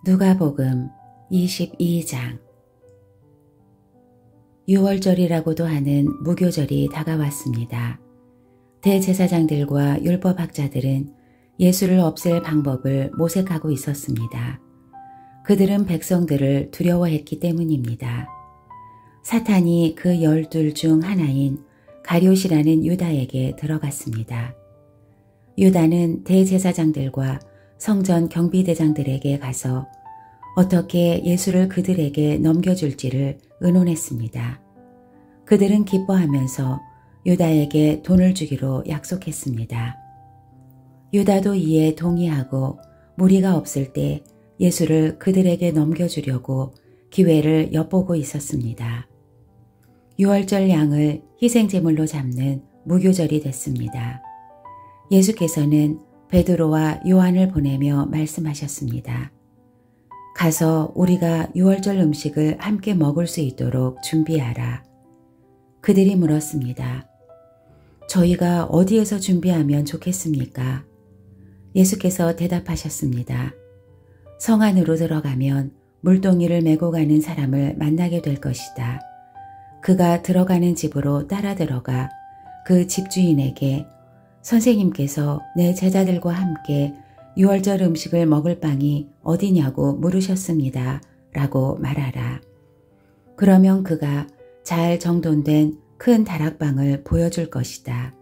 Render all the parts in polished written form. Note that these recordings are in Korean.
누가복음 22장. 유월절이라고도 하는 무교절이 다가왔습니다. 대제사장들과 율법학자들은 예수를 없앨 방법을 모색하고 있었습니다. 그들은 백성들을 두려워했기 때문입니다. 사탄이 그 12 중 하나인 가룟이라는 유다에게 들어갔습니다. 유다는 대제사장들과 성전 경비대장들에게 가서 어떻게 예수를 그들에게 넘겨줄지를 의논했습니다. 그들은 기뻐하면서 유다에게 돈을 주기로 약속했습니다. 유다도 이에 동의하고 무리가 없을 때 예수를 그들에게 넘겨주려고 기회를 엿보고 있었습니다. 유월절 양을 희생제물로 잡는 무교절이 됐습니다. 예수께서는 베드로와 요한을 보내며 말씀하셨습니다. 가서 우리가 유월절 음식을 함께 먹을 수 있도록 준비하라. 그들이 물었습니다. 저희가 어디에서 준비하면 좋겠습니까? 예수께서 대답하셨습니다. 성 안으로 들어가면 물동이를 메고 가는 사람을 만나게 될 것이다. 그가 들어가는 집으로 따라 들어가 그 집주인에게 선생님께서 내 제자들과 함께 유월절 음식을 먹을 방이 어디냐고 물으셨습니다. 라고 말하라. 그러면 그가 잘 정돈된 큰 다락방을 보여줄 것이다.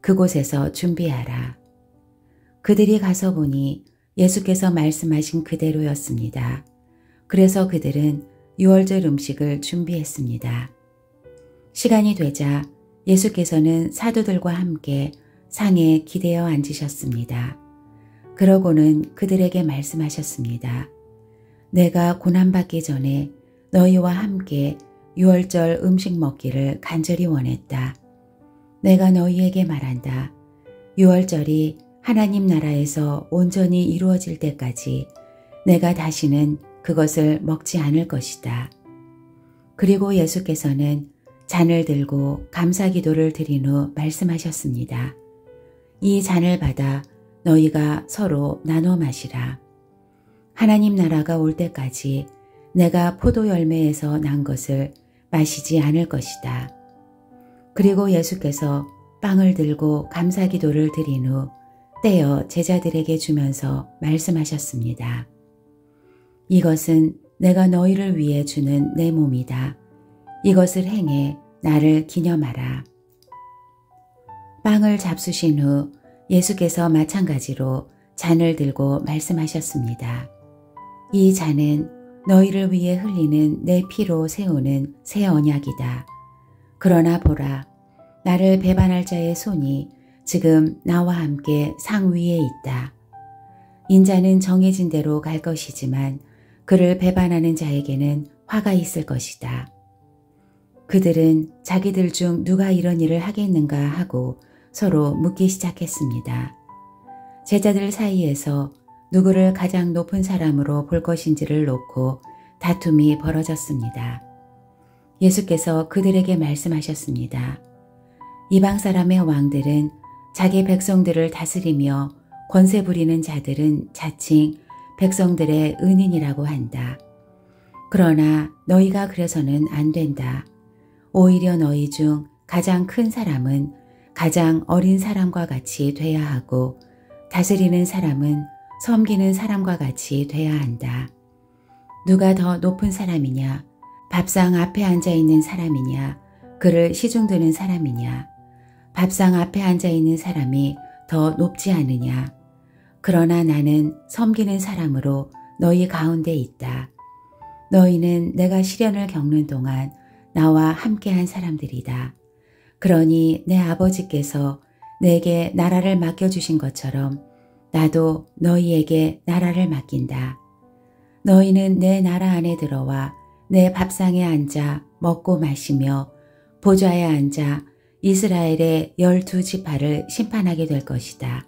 그곳에서 준비하라. 그들이 가서 보니 예수께서 말씀하신 그대로였습니다. 그래서 그들은 유월절 음식을 준비했습니다. 시간이 되자 예수께서는 사도들과 함께 상에 기대어 앉으셨습니다. 그러고는 그들에게 말씀하셨습니다. 내가 고난받기 전에 너희와 함께 유월절 음식 먹기를 간절히 원했다. 내가 너희에게 말한다. 유월절이 하나님 나라에서 온전히 이루어질 때까지 내가 다시는 그것을 먹지 않을 것이다. 그리고 예수께서는 잔을 들고 감사기도를 드린 후 말씀하셨습니다. 이 잔을 받아 너희가 서로 나눠 마시라. 하나님 나라가 올 때까지 내가 포도 열매에서 난 것을 마시지 않을 것이다. 그리고 예수께서 빵을 들고 감사기도를 드린 후 떼어 제자들에게 주면서 말씀하셨습니다. 이것은 내가 너희를 위해 주는 내 몸이다. 이것을 행해 나를 기념하라. 빵을 잡수신 후 예수께서 마찬가지로 잔을 들고 말씀하셨습니다. 이 잔은 너희를 위해 흘리는 내 피로 세우는 새 언약이다. 그러나 보라, 나를 배반할 자의 손이 지금 나와 함께 상 위에 있다. 인자는 정해진 대로 갈 것이지만 그를 배반하는 자에게는 화가 있을 것이다. 그들은 자기들 중 누가 이런 일을 하겠는가 하고 서로 묻기 시작했습니다. 제자들 사이에서 누구를 가장 높은 사람으로 볼 것인지를 놓고 다툼이 벌어졌습니다. 예수께서 그들에게 말씀하셨습니다. 이방 사람의 왕들은 자기 백성들을 다스리며 권세 부리는 자들은 자칭 백성들의 은인이라고 한다. 그러나 너희가 그래서는 안 된다. 오히려 너희 중 가장 큰 사람은 가장 어린 사람과 같이 돼야 하고 다스리는 사람은 섬기는 사람과 같이 돼야 한다. 누가 더 높은 사람이냐? 밥상 앞에 앉아있는 사람이냐? 그를 시중드는 사람이냐? 밥상 앞에 앉아있는 사람이 더 높지 않으냐? 그러나 나는 섬기는 사람으로 너희 가운데 있다. 너희는 내가 시련을 겪는 동안 나와 함께한 사람들이다. 그러니 내 아버지께서 내게 나라를 맡겨주신 것처럼 나도 너희에게 나라를 맡긴다. 너희는 내 나라 안에 들어와 내 밥상에 앉아 먹고 마시며 보좌에 앉아 이스라엘의 12지파를 심판하게 될 것이다.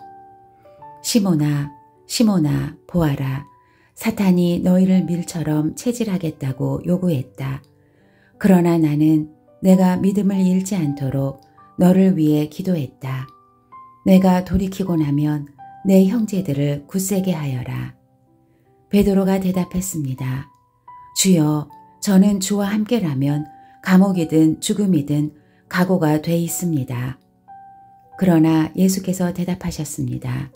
시몬아, 시몬아, 보아라. 사탄이 너희를 밀처럼 체질하겠다고 요구했다. 그러나 나는 내가 믿음을 잃지 않도록 너를 위해 기도했다. 내가 돌이키고 나면 내 형제들을 굳세게 하여라. 베드로가 대답했습니다. 주여, 저는 주와 함께라면 감옥이든 죽음이든 각오가 돼 있습니다. 그러나 예수께서 대답하셨습니다.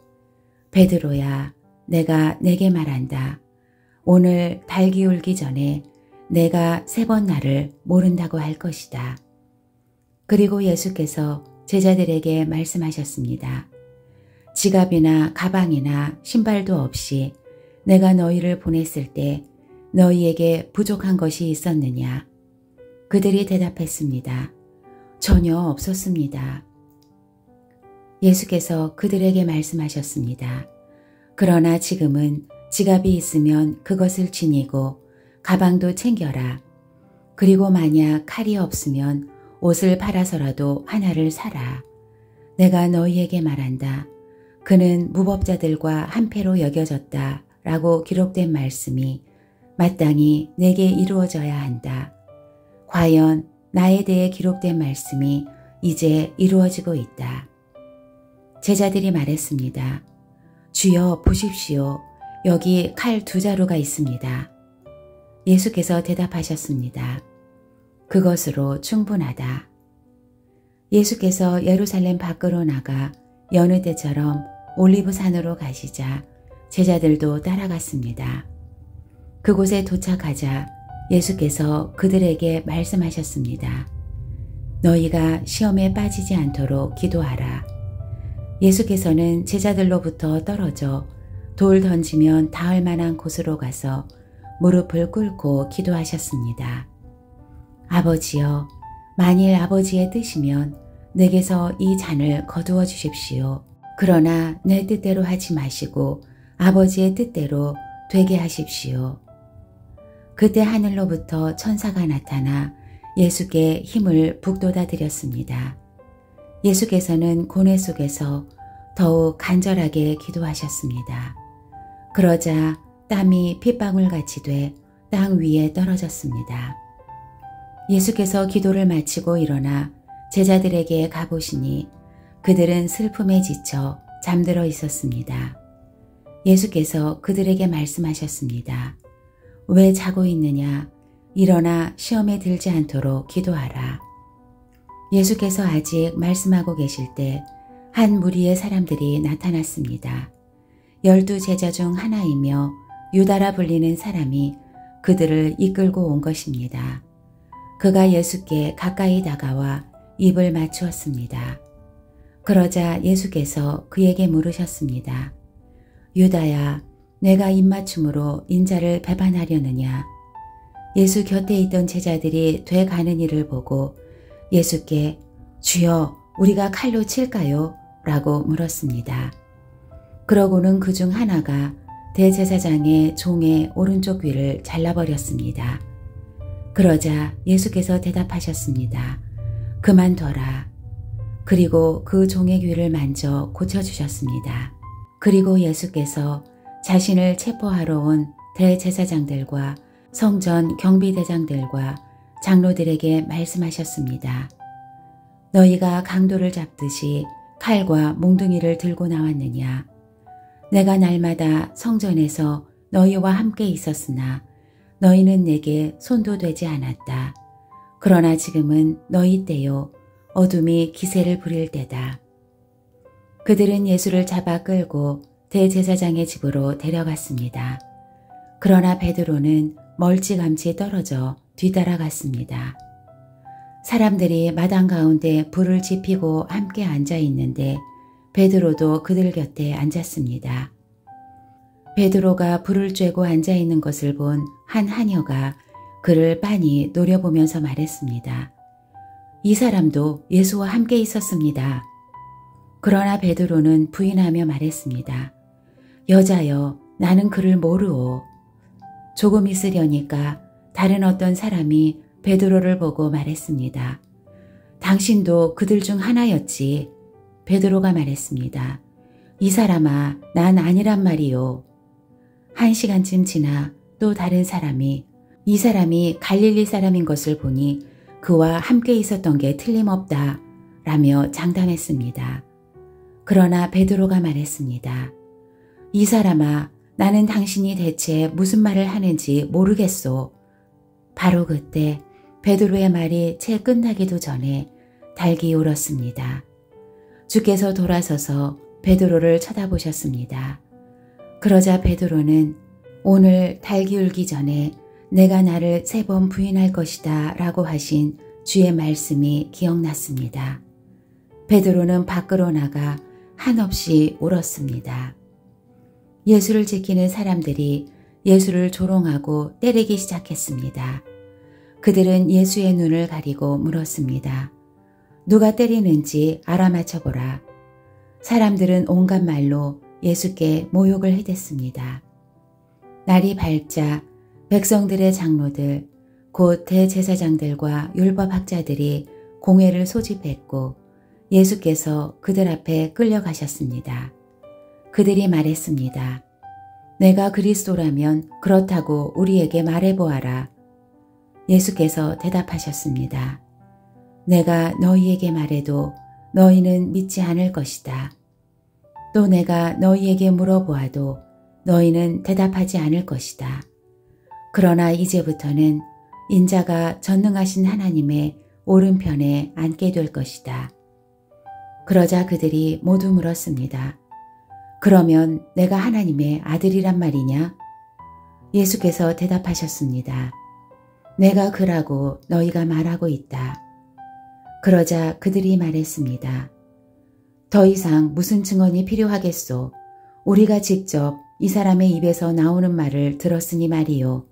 베드로야, 내가 네게 말한다. 오늘 달 기울기 전에 내가 3번 나를 모른다고 할 것이다. 그리고 예수께서 제자들에게 말씀하셨습니다. 지갑이나 가방이나 신발도 없이 내가 너희를 보냈을 때 너희에게 부족한 것이 있었느냐? 그들이 대답했습니다. 전혀 없었습니다. 예수께서 그들에게 말씀하셨습니다. 그러나 지금은 지갑이 있으면 그것을 지니고 가방도 챙겨라. 그리고 만약 칼이 없으면 옷을 팔아서라도 하나를 사라. 내가 너희에게 말한다. 그는 무법자들과 한패로 여겨졌다 라고 기록된 말씀이 마땅히 내게 이루어져야 한다. 과연 나에 대해 기록된 말씀이 이제 이루어지고 있다. 제자들이 말했습니다. 주여 보십시오. 여기 칼 2자루가 있습니다. 예수께서 대답하셨습니다. 그것으로 충분하다. 예수께서 예루살렘 밖으로 나가 여느 때처럼 올리브산으로 가시자 제자들도 따라갔습니다. 그곳에 도착하자 예수께서 그들에게 말씀하셨습니다. 너희가 시험에 빠지지 않도록 기도하라. 예수께서는 제자들로부터 떨어져 돌 던지면 닿을 만한 곳으로 가서 무릎을 꿇고 기도하셨습니다. 아버지여, 만일 아버지의 뜻이면 내게서 이 잔을 거두어 주십시오. 그러나 내 뜻대로 하지 마시고 아버지의 뜻대로 되게 하십시오. 그때 하늘로부터 천사가 나타나 예수께 힘을 북돋아 드렸습니다. 예수께서는 고뇌 속에서 더욱 간절하게 기도하셨습니다. 그러자 땀이 핏방울같이 돼 땅 위에 떨어졌습니다. 예수께서 기도를 마치고 일어나 제자들에게 가보시니 그들은 슬픔에 지쳐 잠들어 있었습니다. 예수께서 그들에게 말씀하셨습니다. 왜 자고 있느냐? 일어나 시험에 들지 않도록 기도하라. 예수께서 아직 말씀하고 계실 때 한 무리의 사람들이 나타났습니다. 12 제자 중 하나이며 유다라 불리는 사람이 그들을 이끌고 온 것입니다. 그가 예수께 가까이 다가와 입을 맞추었습니다. 그러자 예수께서 그에게 물으셨습니다. 유다야, 내가 입맞춤으로 인자를 배반하려느냐? 예수 곁에 있던 제자들이 돼가는 일을 보고 예수께 주여, 우리가 칼로 칠까요? 라고 물었습니다. 그러고는 그중 하나가 대제사장의 종의 오른쪽 귀를 잘라버렸습니다. 그러자 예수께서 대답하셨습니다. 그만둬라. 그리고 그 종의 귀를 만져 고쳐주셨습니다. 그리고 예수께서 자신을 체포하러 온 대제사장들과 성전 경비대장들과 장로들에게 말씀하셨습니다. 너희가 강도를 잡듯이 칼과 몽둥이를 들고 나왔느냐? 내가 날마다 성전에서 너희와 함께 있었으나 너희는 내게 손도 대지 않았다. 그러나 지금은 너희 때요, 어둠이 기세를 부릴 때다. 그들은 예수를 잡아 끌고 대제사장의 집으로 데려갔습니다. 그러나 베드로는 멀찌감치 떨어져 뒤따라갔습니다. 사람들이 마당 가운데 불을 지피고 함께 앉아 있는데 베드로도 그들 곁에 앉았습니다. 베드로가 불을 쬐고 앉아 있는 것을 본 한 하녀가 그를 빤히 노려보면서 말했습니다. 이 사람도 예수와 함께 있었습니다. 그러나 베드로는 부인하며 말했습니다. 여자여, 나는 그를 모르오. 조금 있으려니까 다른 어떤 사람이 베드로를 보고 말했습니다. 당신도 그들 중 하나였지. 베드로가 말했습니다. 이 사람아, 난 아니란 말이요. 1시간쯤 지나 또 다른 사람이 이 사람이 갈릴리 사람인 것을 보니 그와 함께 있었던 게 틀림없다 라며 장담했습니다. 그러나 베드로가 말했습니다. 이 사람아, 나는 당신이 대체 무슨 말을 하는지 모르겠소. 바로 그때 베드로의 말이 채 끝나기도 전에 닭이 울었습니다. 주께서 돌아서서 베드로를 쳐다보셨습니다. 그러자 베드로는 오늘 닭이 울기 전에 내가 나를 3번 부인할 것이다 라고 하신 주의 말씀이 기억났습니다. 베드로는 밖으로 나가 한없이 울었습니다. 예수를 지키는 사람들이 예수를 조롱하고 때리기 시작했습니다. 그들은 예수의 눈을 가리고 물었습니다. 누가 때리는지 알아맞혀보라. 사람들은 온갖 말로 예수께 모욕을 해댔습니다. 날이 밝자 백성들의 장로들, 곧 대제사장들과 율법학자들이 공회를 소집했고 예수께서 그들 앞에 끌려가셨습니다. 그들이 말했습니다. 내가 그리스도라면 그렇다고 우리에게 말해보아라. 예수께서 대답하셨습니다. 내가 너희에게 말해도 너희는 믿지 않을 것이다. 또 내가 너희에게 물어보아도 너희는 대답하지 않을 것이다. 그러나 이제부터는 인자가 전능하신 하나님의 오른편에 앉게 될 것이다. 그러자 그들이 모두 물었습니다. 그러면 내가 하나님의 아들이란 말이냐? 예수께서 대답하셨습니다. 내가 그라고 너희가 말하고 있다. 그러자 그들이 말했습니다. 더 이상 무슨 증언이 필요하겠소? 우리가 직접 이 사람의 입에서 나오는 말을 들었으니 말이요.